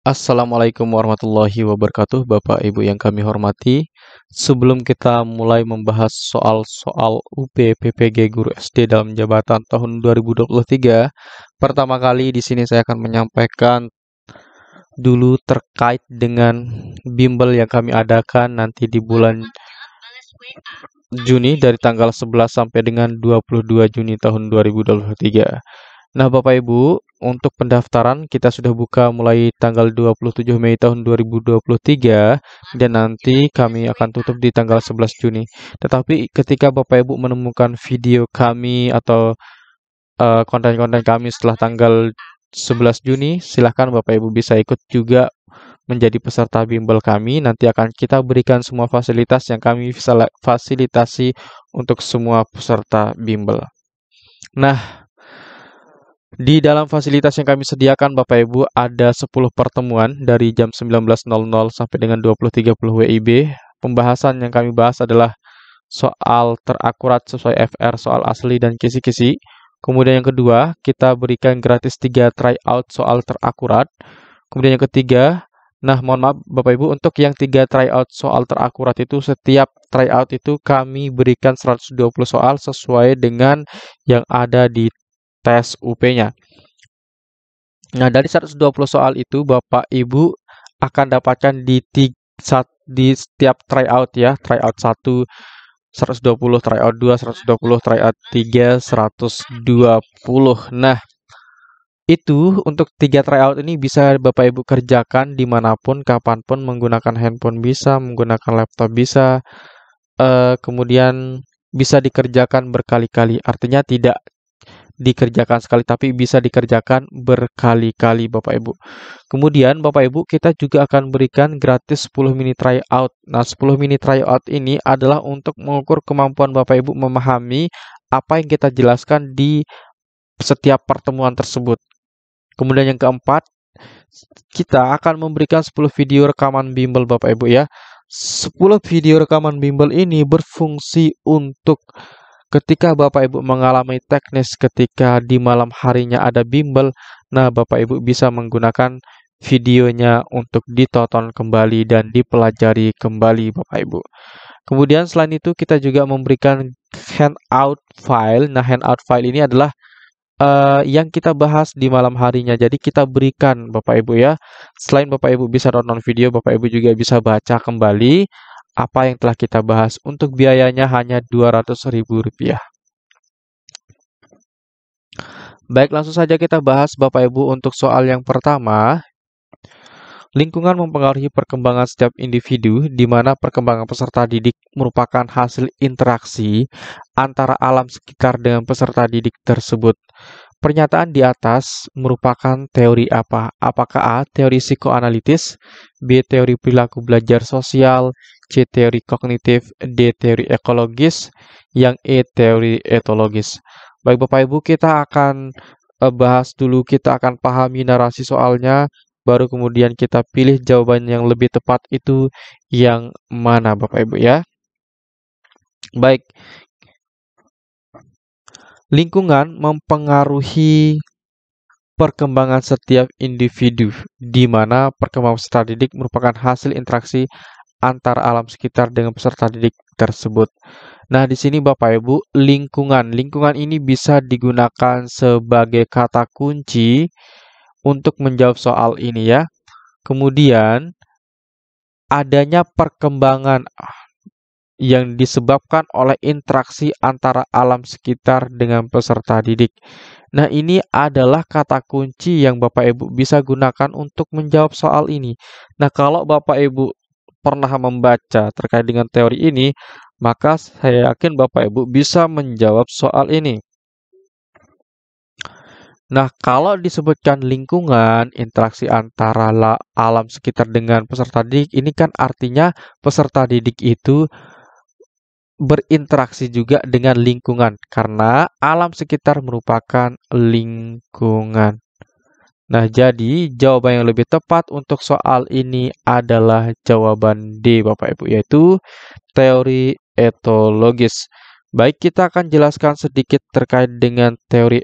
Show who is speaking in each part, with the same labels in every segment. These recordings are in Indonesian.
Speaker 1: Assalamualaikum warahmatullahi wabarakatuh, Bapak Ibu yang kami hormati. Sebelum kita mulai membahas soal-soal UP PPG Guru SD dalam jabatan tahun 2023, pertama kali di sini saya akan menyampaikan dulu terkait dengan bimbel yang kami adakan nanti di bulan Juni dari tanggal 11 sampai dengan 22 Juni tahun 2023. Nah, Bapak Ibu, untuk pendaftaran kita sudah buka mulai tanggal 27 Mei tahun 2023 dan nanti kami akan tutup di tanggal 11 Juni. Tetapi ketika Bapak Ibu menemukan video kami atau konten-konten kami setelah tanggal 11 Juni, silahkan Bapak Ibu bisa ikut juga menjadi peserta bimbel kami. Nanti akan kita berikan semua fasilitas yang kami fasilitasi untuk semua peserta bimbel. Nah, di dalam fasilitas yang kami sediakan Bapak Ibu ada 10 pertemuan dari jam 19.00 sampai dengan 20.30 WIB. Pembahasan yang kami bahas adalah soal terakurat sesuai FR, soal asli dan kisi-kisi. Kemudian yang kedua, kita berikan gratis 3 tryout soal terakurat. Kemudian yang ketiga, nah mohon maaf Bapak Ibu, untuk yang 3 tryout soal terakurat itu setiap tryout itu kami berikan 120 soal sesuai dengan yang ada di tes UP-nya. Nah, dari 120 soal itu Bapak Ibu akan dapatkan di setiap tryout ya, tryout 1 120, tryout 2 120, tryout 3 120. Nah, itu untuk 3 tryout ini bisa Bapak Ibu kerjakan dimanapun, kapanpun, menggunakan handphone bisa, menggunakan laptop bisa, kemudian bisa dikerjakan berkali-kali. Artinya tidak dikerjakan sekali, tapi bisa dikerjakan berkali-kali Bapak Ibu. Kemudian Bapak Ibu kita juga akan berikan gratis 10 mini tryout. Nah, 10 mini tryout ini adalah untuk mengukur kemampuan Bapak Ibu memahami apa yang kita jelaskan di setiap pertemuan tersebut. Kemudian yang keempat, kita akan memberikan 10 video rekaman bimbel Bapak Ibu ya. 10 video rekaman bimbel ini berfungsi untuk ketika Bapak Ibu mengalami teknis ketika di malam harinya ada bimbel, nah Bapak Ibu bisa menggunakan videonya untuk ditonton kembali dan dipelajari kembali Bapak Ibu. Kemudian selain itu kita juga memberikan handout file. Nah, handout file ini adalah yang kita bahas di malam harinya. Jadi kita berikan Bapak Ibu ya. Selain Bapak Ibu bisa nonton video, Bapak Ibu juga bisa baca kembali apa yang telah kita bahas. Untuk biayanya hanya Rp200.000. Baik, langsung saja kita bahas Bapak Ibu untuk soal yang pertama. Lingkungan mempengaruhi perkembangan setiap individu, di mana perkembangan peserta didik merupakan hasil interaksi antara alam sekitar dengan peserta didik tersebut. Pernyataan di atas merupakan teori apa? Apakah A. Teori psikoanalitis, B. Teori perilaku belajar sosial, C. Teori kognitif, D. Teori ekologis, yang E. Teori etologis. Baik Bapak Ibu, kita akan bahas dulu, kita akan pahami narasi soalnya, baru kemudian kita pilih jawaban yang lebih tepat itu yang mana Bapak Ibu ya. Baik, lingkungan mempengaruhi perkembangan setiap individu, di mana perkembangan peserta didik merupakan hasil interaksi antara alam sekitar dengan peserta didik tersebut. Nah, di sini Bapak Ibu, lingkungan. Lingkungan ini bisa digunakan sebagai kata kunci untuk menjawab soal ini ya. Kemudian, adanya perkembangan yang disebabkan oleh interaksi antara alam sekitar dengan peserta didik. Nah, ini adalah kata kunci yang Bapak Ibu bisa gunakan untuk menjawab soal ini. Nah, kalau Bapak Ibu pernah membaca terkait dengan teori ini, maka saya yakin Bapak Ibu bisa menjawab soal ini. Nah, kalau disebutkan lingkungan, interaksi antara alam sekitar dengan peserta didik, ini kan artinya peserta didik itu berinteraksi juga dengan lingkungan, karena alam sekitar merupakan lingkungan. Nah, jadi jawaban yang lebih tepat untuk soal ini adalah jawaban D, Bapak Ibu, yaitu teori etologis. Baik, kita akan jelaskan sedikit terkait dengan teori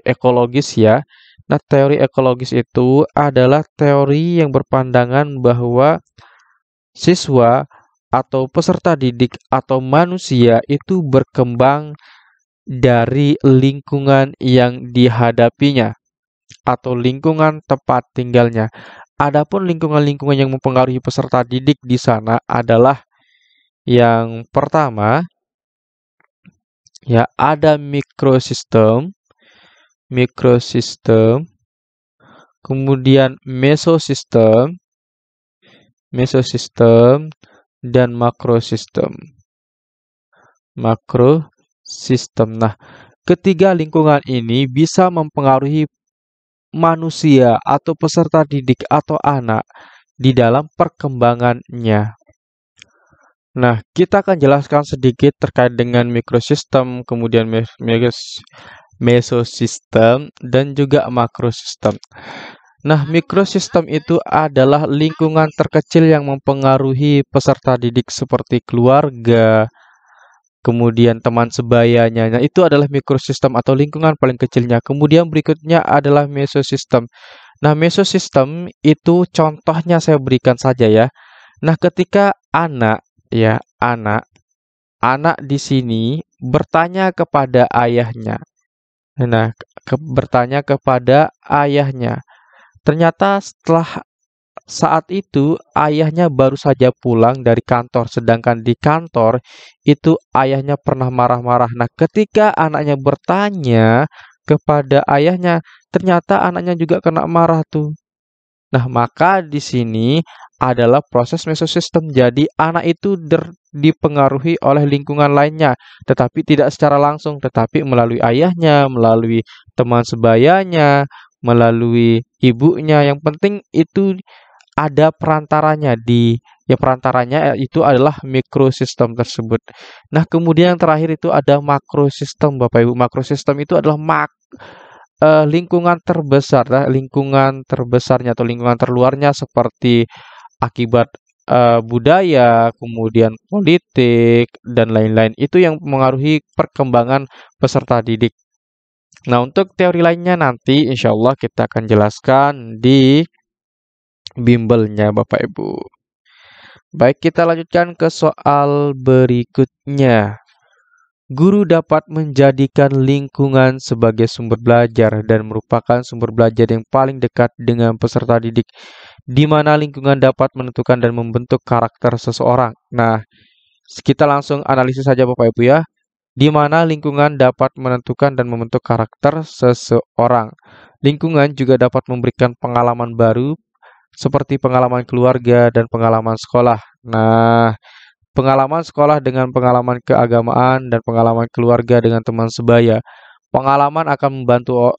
Speaker 1: ekologis ya. Nah, teori ekologis itu adalah teori yang berpandangan bahwa siswa atau peserta didik atau manusia itu berkembang dari lingkungan yang dihadapinya atau lingkungan tempat tinggalnya. Adapun lingkungan-lingkungan yang mempengaruhi peserta didik di sana adalah yang pertama, ya ada mikrosistem, kemudian mesosistem dan makrosistem. Nah, ketiga lingkungan ini bisa mempengaruhi manusia atau peserta didik atau anak di dalam perkembangannya. Nah, kita akan jelaskan sedikit terkait dengan mikrosistem, kemudian mesosistem, dan juga makrosistem. Nah, mikrosistem itu adalah lingkungan terkecil yang mempengaruhi peserta didik seperti keluarga, kemudian teman sebayanya. Nah, itu adalah mikrosistem atau lingkungan paling kecilnya. Kemudian berikutnya adalah mesosistem. Nah, mesosistem itu contohnya saya berikan saja ya. Nah, ketika anak di sini bertanya kepada ayahnya. Nah, bertanya kepada ayahnya. Ternyata setelah saat itu ayahnya baru saja pulang dari kantor, sedangkan di kantor itu ayahnya pernah marah-marah. Nah, ketika anaknya bertanya kepada ayahnya, ternyata anaknya juga kena marah tuh. Nah, maka di sini adalah proses mesosistem. Jadi, anak itu dipengaruhi oleh lingkungan lainnya, tetapi tidak secara langsung, tetapi melalui ayahnya, melalui teman sebayanya, melalui ibunya. Yang penting itu ada perantaranya itu adalah mikrosistem tersebut. Nah, kemudian yang terakhir itu ada makrosistem, Bapak Ibu. Makrosistem itu adalah lingkungan terbesar, lingkungan terbesarnya atau lingkungan terluarnya seperti akibat budaya, kemudian politik dan lain-lain. Itu yang mengaruhi perkembangan peserta didik. Nah, untuk teori lainnya nanti insya Allah kita akan jelaskan di bimbelnya Bapak Ibu. Baik, kita lanjutkan ke soal berikutnya. Guru dapat menjadikan lingkungan sebagai sumber belajar dan merupakan sumber belajar yang paling dekat dengan peserta didik, di mana lingkungan dapat menentukan dan membentuk karakter seseorang. Nah, kita langsung analisis saja Bapak Ibu ya. Di mana lingkungan dapat menentukan dan membentuk karakter seseorang. Lingkungan juga dapat memberikan pengalaman baru, seperti pengalaman keluarga dan pengalaman sekolah. Nah, pengalaman sekolah dengan pengalaman keagamaan dan pengalaman keluarga dengan teman sebaya. Pengalaman akan membantu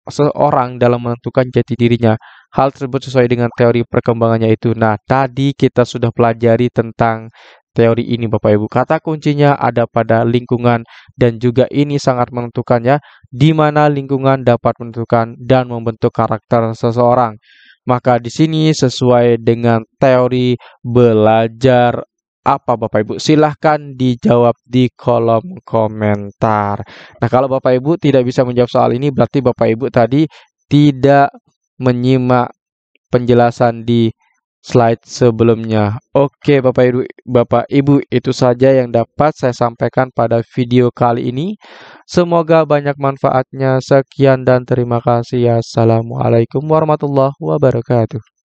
Speaker 1: seseorang dalam menentukan jati dirinya. Hal tersebut sesuai dengan teori perkembangannya itu. Nah, tadi kita sudah pelajari tentang teori ini Bapak Ibu. Kata kuncinya ada pada lingkungan dan juga ini sangat menentukannya, di mana lingkungan dapat menentukan dan membentuk karakter seseorang. Maka di sini sesuai dengan teori belajar apa Bapak Ibu? Silahkan dijawab di kolom komentar. Nah, kalau Bapak Ibu tidak bisa menjawab soal ini, berarti Bapak Ibu tadi tidak menyimak penjelasan di slide sebelumnya. Oke, Bapak Ibu, itu saja yang dapat saya sampaikan pada video kali ini. Semoga banyak manfaatnya. Sekian dan terima kasih. Assalamualaikum warahmatullahi wabarakatuh.